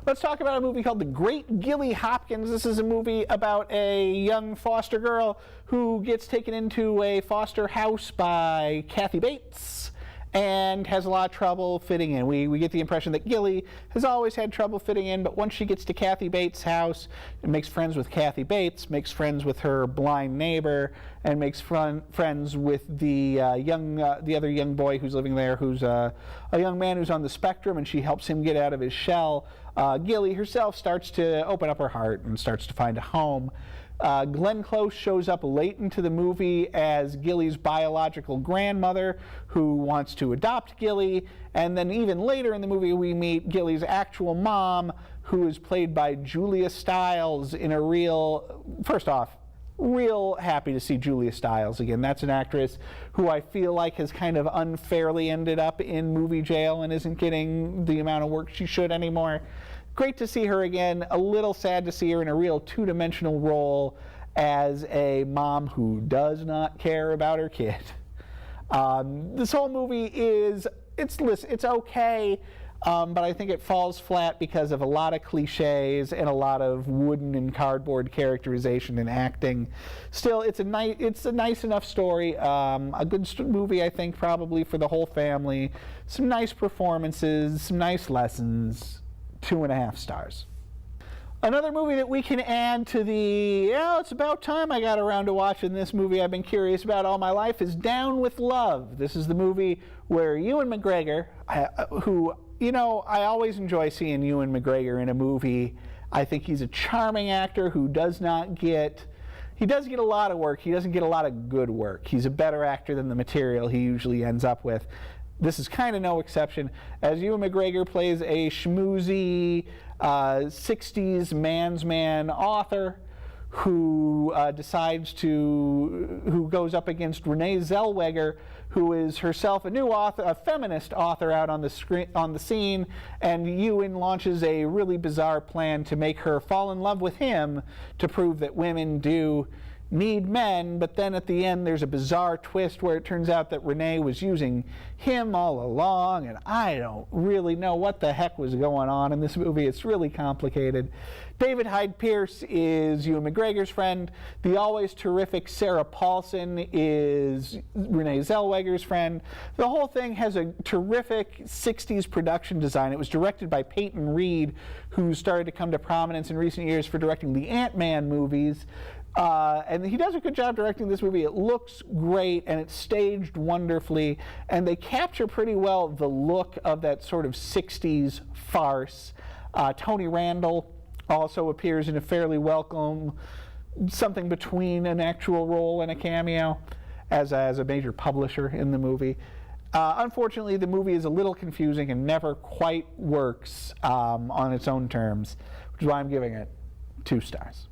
Let's talk about a movie called The Great Gilly Hopkins. This is a movie about a young foster girl who gets taken into a foster house by Kathy Bates and has a lot of trouble fitting in. We get the impression that Gilly has always had trouble fitting in, but once she gets to Kathy Bates' house and makes friends with Kathy Bates, makes friends with her blind neighbor, and makes friends with the other young boy who's living there, who's a young man who's on the spectrum, and she helps him get out of his shell. Gilly herself starts to open up her heart and starts to find a home. Glenn Close shows up late into the movie as Gilly's biological grandmother who wants to adopt Gilly, and then even later in the movie we meet Gilly's actual mom, who is played by Julia Stiles in a first off, real happy to see Julia Stiles again. That's an actress who I feel like has kind of unfairly ended up in movie jail and isn't getting the amount of work she should anymore. Great to see her again. A little sad to see her in a real two-dimensional role as a mom who does not care about her kid. This whole movie it's okay, but I think it falls flat because of a lot of cliches and a lot of wooden and cardboard characterization and acting. Still, it's a nice enough story. A good movie, I think, probably for the whole family. Some nice performances, some nice lessons. 2.5 stars. Another movie that we can add to it's about time I got around to watching this movie I've been curious about all my life is Down with Love. This is the movie where Ewan McGregor, who, I always enjoy seeing Ewan McGregor in a movie. I think he's a charming actor who he does get a lot of work. He doesn't get a lot of good work. He's a better actor than the material he usually ends up with. This is kind of no exception, as Ewan McGregor plays a schmoozy 60s man's man author who who goes up against Rene Zellweger, who is herself a new author, a feminist author out on the scene, and Ewan launches a really bizarre plan to make her fall in love with him to prove that women do need men, but then at the end there's a bizarre twist where it turns out that Renee was using him all along, and I don't really know what the heck was going on in this movie. It's really complicated. David Hyde Pierce is Ewan McGregor's friend. The always terrific Sarah Paulson is Rene Zellweger's friend. The whole thing has a terrific 60s production design. It was directed by Peyton Reed, who started to come to prominence in recent years for directing the Ant-Man movies. And he does a good job directing this movie. It looks great, and it's staged wonderfully, and they capture pretty well the look of that sort of 60s farce. Tony Randall also appears in a fairly welcome, something between an actual role and a cameo, as a major publisher in the movie. Unfortunately, the movie is a little confusing and never quite works on its own terms, which is why I'm giving it 2 stars.